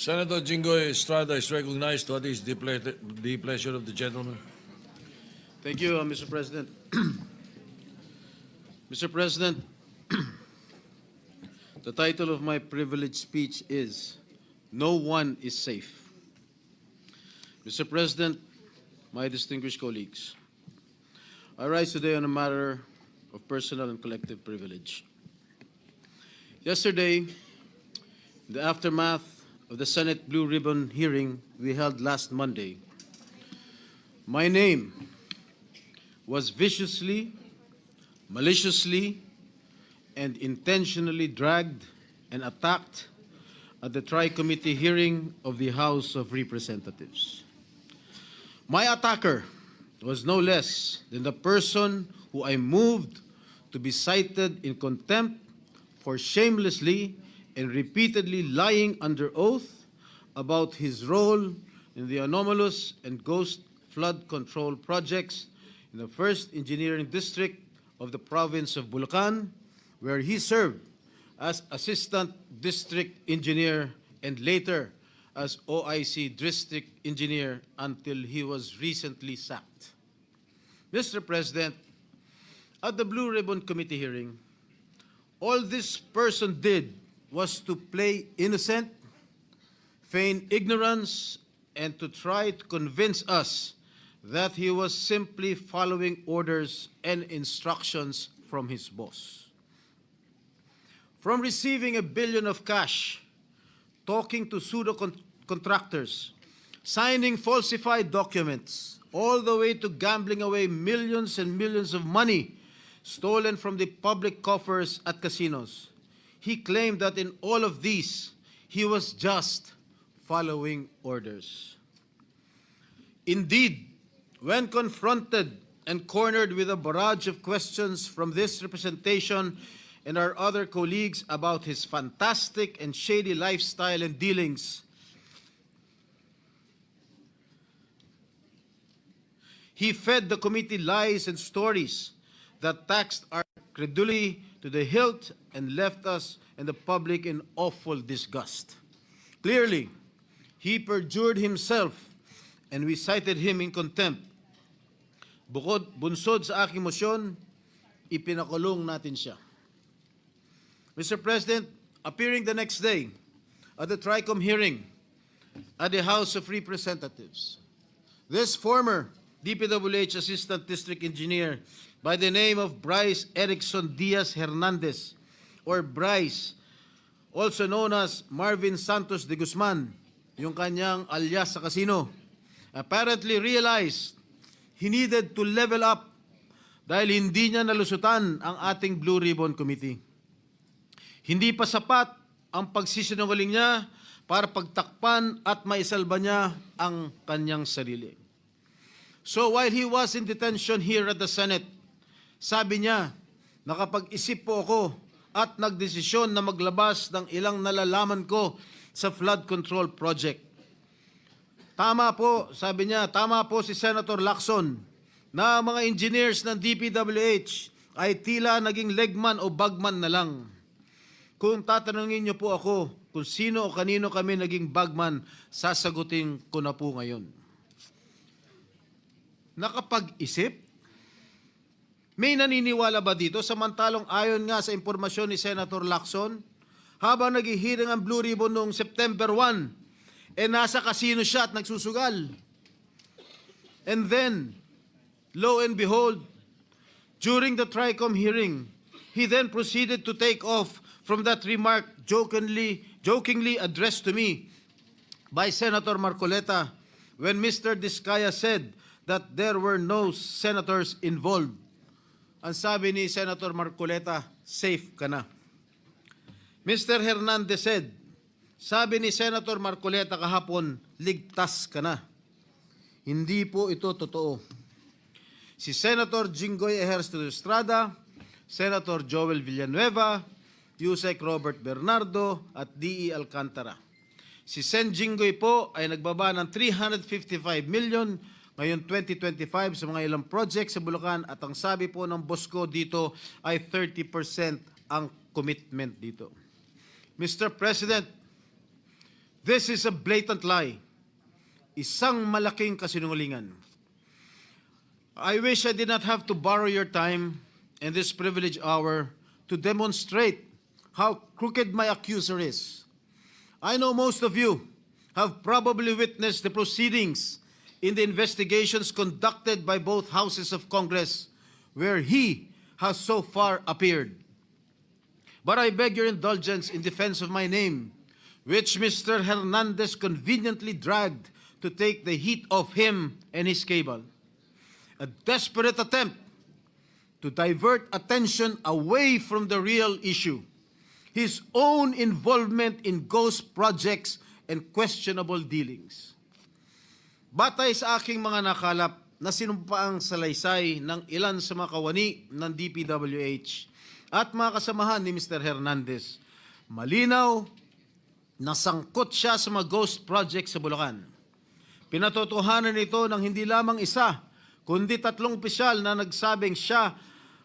Senator Jingoy Estrada is recognized. What is the pleasure of the gentleman? Thank you, Mr. President. Mr. President, the title of my privileged speech is No One is Safe. Mr. President, my distinguished colleagues, I rise today on a matter of personal and collective privilege. Yesterday, in the aftermath of the Senate Blue Ribbon hearing we held last Monday, my name was viciously, maliciously, and intentionally dragged and attacked at the Tri-Committee hearing of the House of Representatives. My attacker was no less than the person who I moved to be cited in contempt for shamelessly and repeatedly lying under oath about his role in the anomalous and ghost flood control projects in the 1st Engineering District of the province of Bulacan, where he served as Assistant District Engineer and later as OIC District Engineer until he was recently sacked. Mr. President, at the Blue Ribbon Committee hearing, all this person did was to play innocent, feign ignorance, and to try to convince us that he was simply following orders and instructions from his boss. From receiving $1 billion of cash, talking to pseudo-contractors, signing falsified documents, all the way to gambling away millions and millions of money stolen from the public coffers at casinos, he claimed that in all of these, he was just following orders. Indeed, when confronted and cornered with a barrage of questions from this representation and our other colleagues about his fantastic and shady lifestyle and dealings, he fed the committee lies and stories that taxed our credulity to the hilt and left us and the public in awful disgust. Clearly, he perjured himself and we cited him in contempt. Bunsod sa aking motion, ipinakulong natin siya. Mr. President, appearing the next day at the TRICOM hearing at the House of Representatives, this former DPWH Assistant District Engineer by the name of Bryce Erickson Diaz Hernandez, or Bryce, also known as Marvin Santos de Guzman, yung kanyang alias sa casino, apparently realized he needed to level up dahil hindi niya nalusutan ang ating Blue Ribbon Committee. Hindi pa sapat ang pagsisinungaling niya para pagtakpan at maisalba niya ang kanyang sarili. So while he was in detention here at the Senate, sabi niya, nakapag-isip po ako at nagdesisyon na maglabas ng ilang nalalaman ko sa flood control project. Tama po, sabi niya, tama po si Senator Lacson na mga engineers ng DPWH ay tila naging legman o bagman na lang. Kung tatanungin niyo po ako kung sino o kanino kami naging bagman, sasagutin ko na po ngayon. Nakapag-isip? May naniniwala ba dito? Samantalong ayon nga sa impormasyon ni Senator Lacson, habang naghihiring ang Blue Ribbon noong September 1, nasa casino siya at nagsusugal. And then, lo and behold, during the TRICOM hearing, he then proceeded to take off from that remark jokingly addressed to me by Senator Marcoleta when Mr. Diskaya said that there were no senators involved. Ang sabi ni Senator Marcoleta, safe ka na. Mr. Hernandez said, sabi ni Senator Marcoleta kahapon, ligtas ka na. Hindi po ito totoo. Si Senator Jingoy Estrada, Senator Joel Villanueva, Yusek Robert Bernardo at D.E. Alcantara. Si Sen Jingoy po ay nagbaba ng 355 million ngayon 2025 sa mga ilang projects sa Bulacan at ang sabi po ng boss ko dito ay 30% ang commitment dito. Mr. President, This is a blatant lie. Isang malaking kasinungalingan. I wish I did not have to borrow your time in this privileged hour to demonstrate how crooked my accuser is. I know most of you have probably witnessed the proceedings in the investigations conducted by both houses of Congress, where he has so far appeared. But I beg your indulgence in defense of my name, which Mr. Hernandez conveniently dragged to take the heat off him and his cable. A desperate attempt to divert attention away from the real issue, his own involvement in ghost projects and questionable dealings. Batay sa aking mga nakalap na sinumpaang salaysay ng ilan sa mga kawani ng DPWH at mga kasamahan ni Mr. Hernandez, malinaw na sangkot siya sa mga ghost projects sa Bulacan. Pinatotohanan ito ng hindi lamang isa, kundi 3 opisyal na nagsabing siya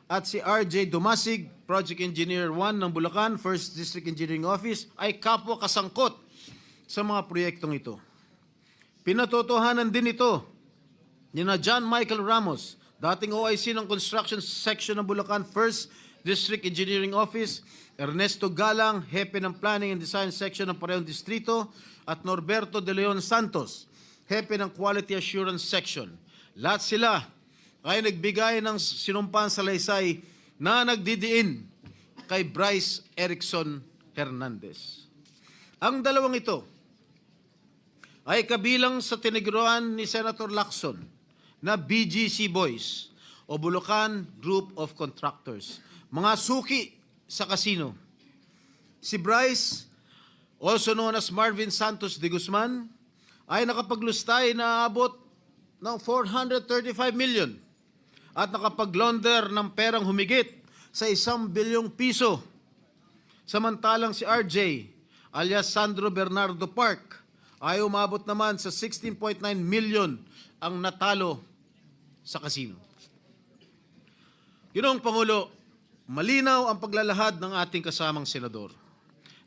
at si RJ Dumasig, Project Engineer 1 ng Bulacan, 1st District Engineering Office, ay kapwa kasangkot sa mga proyektong ito. Pinatotohanan din ito ni na John Michael Ramos, dating OIC ng Construction Section ng Bulacan, 1st District Engineering Office, Ernesto Galang, Hepe ng Planning and Design Section ng parehong distrito, at Norberto De Leon Santos, Hepe ng Quality Assurance Section. Lahat sila ay nagbigay ng sinumpang salaysay na nagdidiin kay Bryce Erickson Hernandez. Ang dalawang ito ay kabilang sa tiniguruan ni Senator Lacson na BGC Boys o Bulacan Group of Contractors, mga suki sa kasino. Si Bryce, also known as Marvin Santos de Guzman, ay nakapaglustay na abot ng 435 million at nakapag-launder ng perang humigit sa 1 bilyong piso. Samantalang si RJ, alias Sandro Bernardo Park, ay umabot naman sa 16.9 million ang natalo sa kasino. Ginoong Pangulo, malinaw ang paglalahad ng ating kasamang senador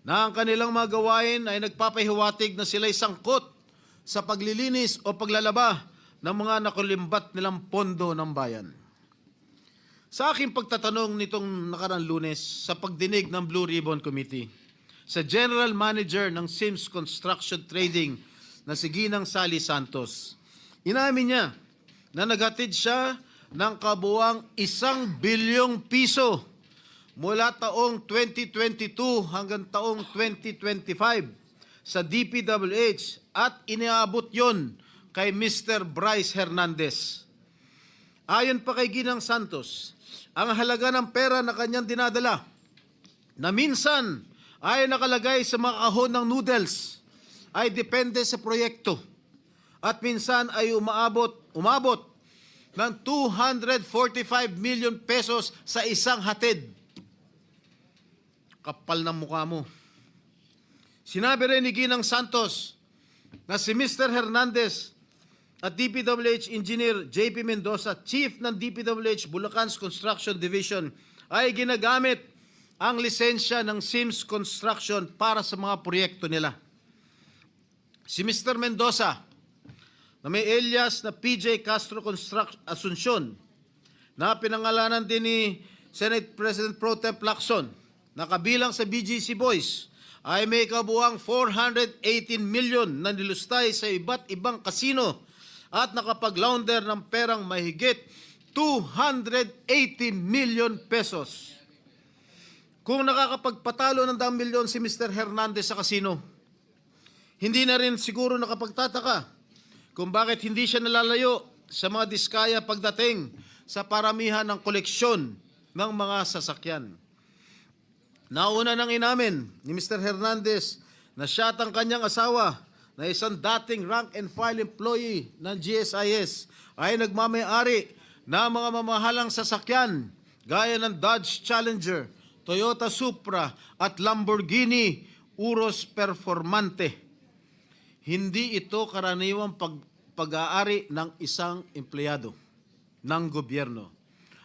na ang kanilang mga gawain ay nagpapahiwatig na sila'y sangkot sa paglilinis o paglalaba ng mga nakulimbat nilang pondo ng bayan. Sa aking pagtatanong nitong nakarang Lunes sa pagdinig ng Blue Ribbon Committee sa General Manager ng Sims Construction Trading na si Ginang Sally Santos, inamin niya na naghatid siya ng kabuuang 1 bilyong piso mula taong 2022 hanggang taong 2025 sa DPWH at iniabot yon kay Mr. Bryce Hernandez. Ayon pa kay Ginang Santos, ang halaga ng pera na kanyang dinadala na minsan ay nakalagay sa mga kahon ng noodles ay depende sa proyekto at minsan ay umabot ng 245 million pesos sa isang hatid. Kapal ng mukha mo. Sinabi rin ni Ginang Santos na si Mr. Hernandez at DPWH Engineer JP Mendoza, Chief ng DPWH Bulacan's Construction Division, ay ginagamit ang lisensya ng Sims Construction para sa mga proyekto nila. Si Mr. Mendoza, na may alias na PJ Castro Asuncion, na pinangalanan din ni Senate President Pro Tem Lacson, na kabilang sa BGC Boys, ay may kabuuang 418 million na nilustay sa iba't ibang kasino at nakapag-launder ng perang mahigit 280 million pesos. Kung nakakapagpatalo ng 1 milyon si Mr. Hernandez sa kasino, hindi na rin siguro nakapagtataka kung bakit hindi siya nalalayo sa mga diskaya pagdating sa paramihan ng koleksyon ng mga sasakyan. Nauna nang inamin ni Mr. Hernandez na siya at ang kanyang asawa na isang dating rank and file employee ng GSIS ay nagmamayari na mga mamahalang sasakyan gaya ng Dodge Challenger, Toyota Supra at Lamborghini Urus Performante. Hindi ito karaniwang pag-aari ng isang empleyado ng gobyerno.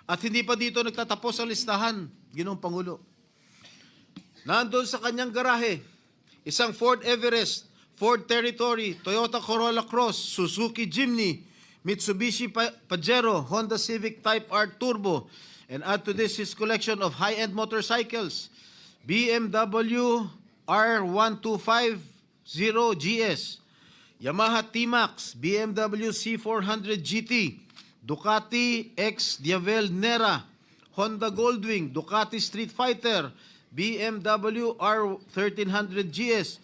At hindi pa dito nagtatapos ang listahan, Ginoong Pangulo. Nandun sa kanyang garahe, isang Ford Everest Ford Territory, Toyota Corolla Cross, Suzuki Jimny, Mitsubishi Pajero, Honda Civic Type R Turbo, and add to this his collection of high-end motorcycles, BMW R1250GS, Yamaha T-Max, BMW C400 GT, Ducati X Diavel Nera, Honda Goldwing, Ducati Street Fighter, BMW R1300 GS,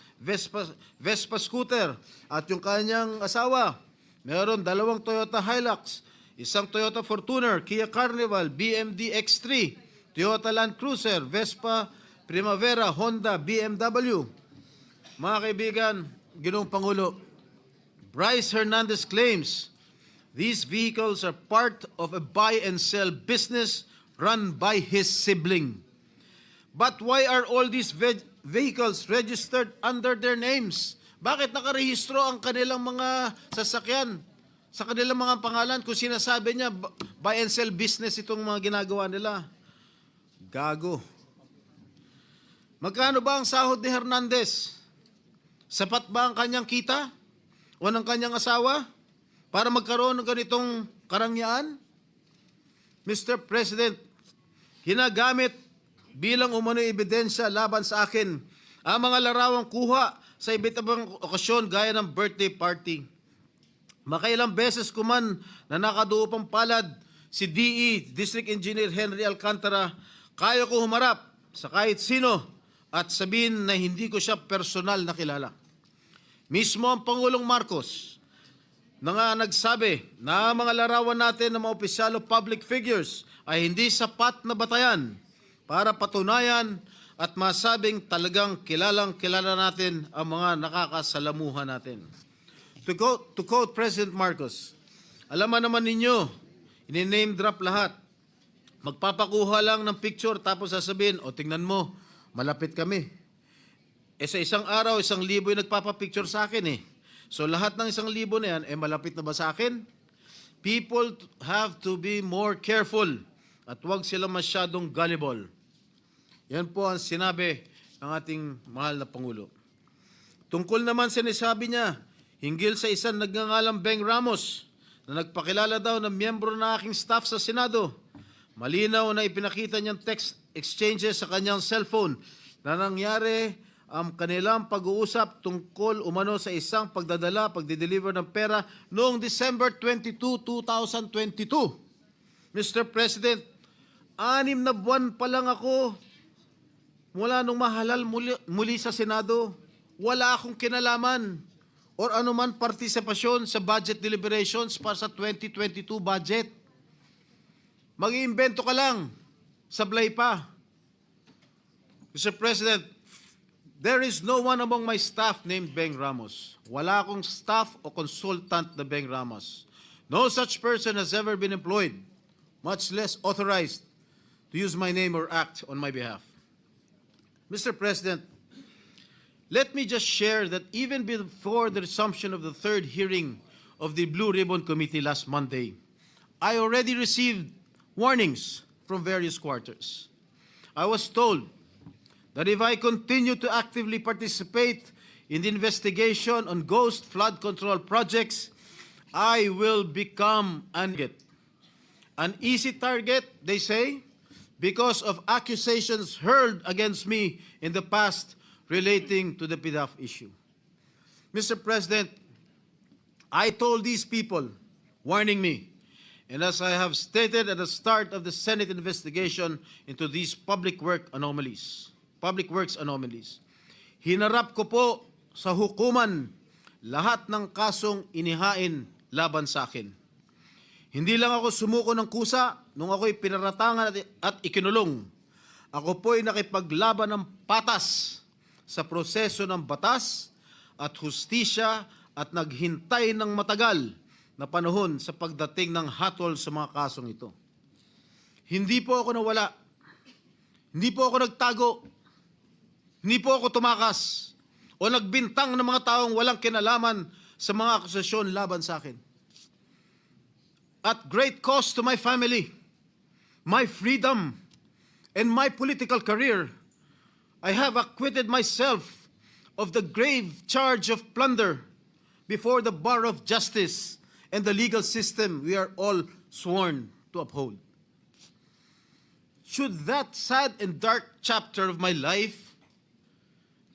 Vespa scooter, at yung kanyang asawa, meron 2 Toyota Hilux, 1 Toyota Fortuner, Kia Carnival, BMD X3, Toyota Land Cruiser, Vespa Primavera, Honda, BMW. Mga kaibigan, Ginoong Pangulo, Bryce Hernandez claims these vehicles are part of a buy and sell business run by his sibling. But why are all these vehicles registered under their names? Bakit nakarehistro ang kanilang mga sasakyan sa kanilang mga pangalan kung sinasabi niya buy and sell business itong mga ginagawa nila? Gago. Magkano ba ang sahod ni Hernandez? Sapat ba ang kanyang kita o ng kanyang asawa para magkaroon ng ganitong karangyaan? Mr. President, ginagamit bilang umano'y ebidensya laban sa akin ang mga larawang kuha sa iba't ibang okasyon gaya ng birthday party. Makailang beses ko man na nakaduupang palad si DE, District Engineer Henry Alcantara, kaya ko humarap sa kahit sino at sabihin na hindi ko siya personal na kilala. Mismo ang Pangulong Marcos na nga nagsabi na ang mga larawan natin ng mga opisyal o public figures ay hindi sapat na batayan para patunayan at masabing talagang kilala natin ang mga nakakasalamuhan natin. To quote President Marcos, alam naman ninyo, ini-name drop lahat. Magpapakuha lang ng picture tapos sasabihin, o tingnan mo, malapit kami. Sa isang araw, 1,000 yung nagpapapicture sa akin eh. So lahat ng 1,000 na yan, malapit na ba sa akin? People have to be more careful at huwag sila masyadong gullible. Yan po ang sinabi ng ating mahal na Pangulo. Tungkol naman sinasabi niya, hinggil sa isang nagngangalang Beng Ramos na nagpakilala daw ng miyembro ng aking staff sa Senado. Malinaw na ipinakita niyang text exchanges sa kanyang cellphone na nangyari ang kanilang pag-uusap tungkol umano sa isang pagdideliver ng pera noong December 22, 2022. Mr. President, 6 na buwan pa lang ako mula nung mahalal muli sa Senado. Wala akong kinalaman or anuman partisipasyon sa budget deliberations para sa 2022 budget. Mag-iimbento ka lang, sablay pa. Mr. President, there is no one among my staff named Beng Ramos. Wala akong staff o consultant na Beng Ramos. No such person has ever been employed, much less authorized to use my name or act on my behalf. Mr. President, let me just share that even before the resumption of the third hearing of the Blue Ribbon Committee last Monday, I already received warnings from various quarters. I was told that if I continue to actively participate in the investigation on ghost flood control projects, I will become an easy target, they say, because of accusations hurled against me in the past relating to the PDAF issue. Mr. President, I told these people, warning me, and as I have stated at the start of the Senate investigation into these public works anomalies, hinarap ko po sa hukuman lahat ng kasong inihain laban sa akin. Hindi lang ako sumuko ng kusa nung ako'y pinaratangan at ikinulong. Ako po'y nakipaglaban ng patas sa proseso ng batas at hustisya at naghintay ng matagal na panahon sa pagdating ng hatol sa mga kasong ito. Hindi po ako nawala. Hindi po ako nagtago. Hindi po ako tumakas o nagbintang ng mga taong walang kinalaman sa mga akusasyon laban sa akin. At great cost to my family, my freedom, and my political career, I have acquitted myself of the grave charge of plunder before the bar of justice and the legal system we are all sworn to uphold. Should that sad and dark chapter of my life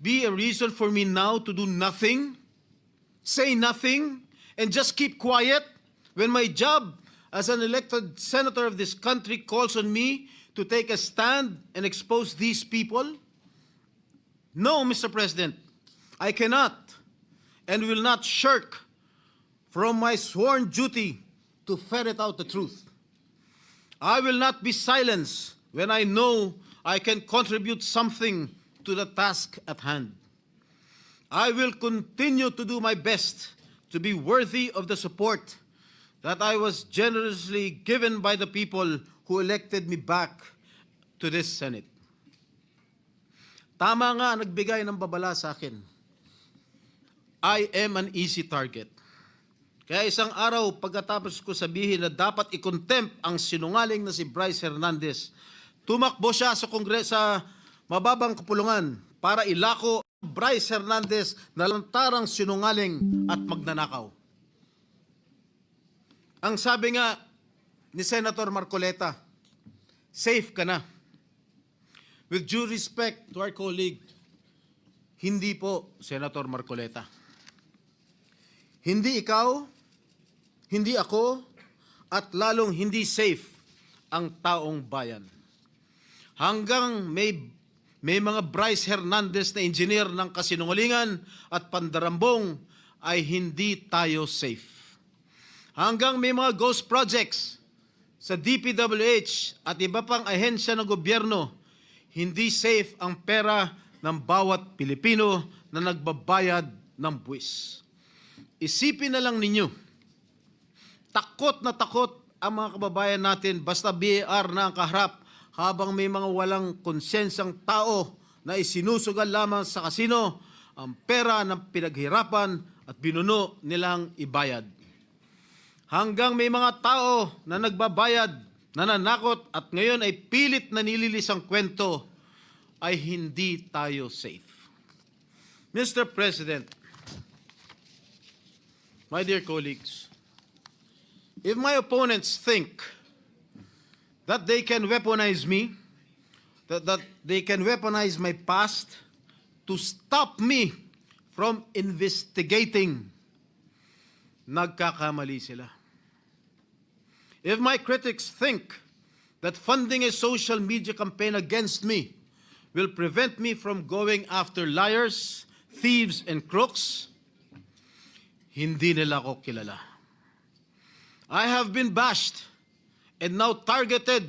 be a reason for me now to do nothing, say nothing, and just keep quiet when my job as an elected senator of this country calls on me to take a stand and expose these people? No, Mr. President, I cannot and will not shirk from my sworn duty to ferret out the truth. I will not be silenced when I know I can contribute something to the task at hand. I will continue to do my best to be worthy of the support that I was generously given by the people who elected me back to this Senate. Tama nga nagbigay ng babala sa akin. I am an easy target. Kaya isang araw pagkatapos ko sabihin na dapat i-contempt ang sinungaling na si Bryce Hernandez, tumakbo siya sa sa mababang kapulungan para ilako Bryce Hernandez na lantarang sinungaling at magnanakaw. Ang sabi nga ni Senator Marcoleta, safe ka na. With due respect to our colleague, hindi po, Senator Marcoleta. Hindi ikaw, hindi ako, at lalong hindi safe ang taong bayan. Hanggang may mga Bryce Hernandez na engineer ng kasinungalingan at pandarambong ay hindi tayo safe. Hanggang may mga ghost projects sa DPWH at iba pang ahensya ng gobyerno, hindi safe ang pera ng bawat Pilipino na nagbabayad ng buwis. Isipin na lang ninyo, takot na takot ang mga kababayan natin basta BAR na ang kaharap habang may mga walang konsyensang tao na isinusugal lamang sa kasino ang pera ng pinaghirapan at binuno nilang ibayad. Hanggang may mga tao na nagbabayad, nananakot at ngayon ay pilit na nililis ang kwento, ay hindi tayo safe. Mr. President, my dear colleagues, if my opponents think that they can weaponize me, that they can weaponize my past to stop me from investigating, nagkakamali sila. If my critics think that funding a social media campaign against me will prevent me from going after liars, thieves, and crooks, hindi nila ako kilala. I have been bashed and now targeted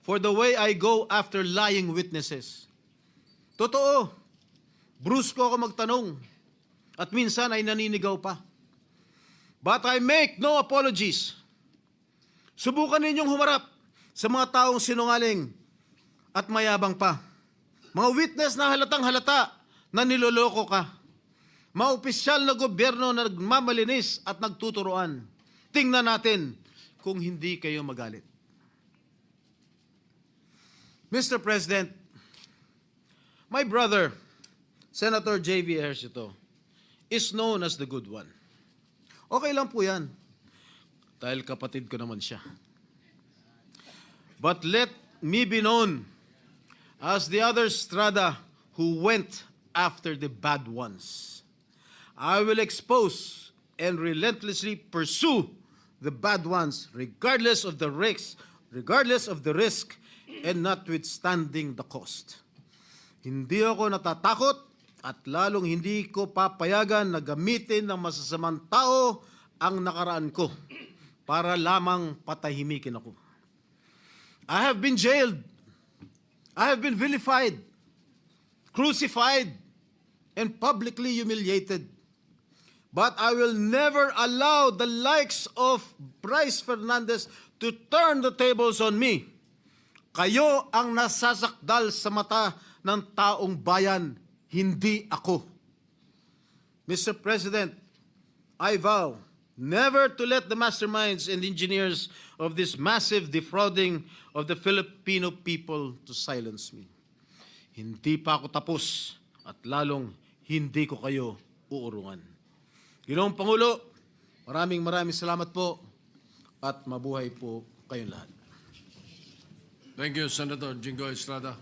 for the way I go after lying witnesses. Totoo, brusko ako magtanong at minsan ay naninigaw pa. But I make no apologies. Subukan ninyong humarap sa mga taong sinungaling at mayabang pa. Mga witness na halatang halata na niloloko ka. Mga opisyal na gobyerno na nagmamalinis at nagtuturoan. Tingnan natin kung hindi kayo magalit. Mr. President, my brother, Senator J.V. Ejercito, is known as the good one. Okay lang po yan. Dahil kapatid ko naman siya. But let me be known as the other Strada who went after the bad ones. I will expose and relentlessly pursue the bad ones regardless of the risk and notwithstanding the cost. Hindi ako natatakot at lalong hindi ko papayagan na gamitin ng masasamang tao ang nakaraan ko para lamang patahimikin ako. I have been jailed. I have been vilified, crucified, and publicly humiliated. But I will never allow the likes of Bryce Hernandez to turn the tables on me. Kayo ang nasasakdal sa mata ng taong bayan, hindi ako. Mr. President, I vow never to let the masterminds and engineers of this massive defrauding of the Filipino people to silence me. Hindi pa ako tapos at lalong hindi ko kayo uurungan. Ginoong Pangulo, maraming salamat po at mabuhay po kayong lahat. Thank you, Senator Jingo Estrada.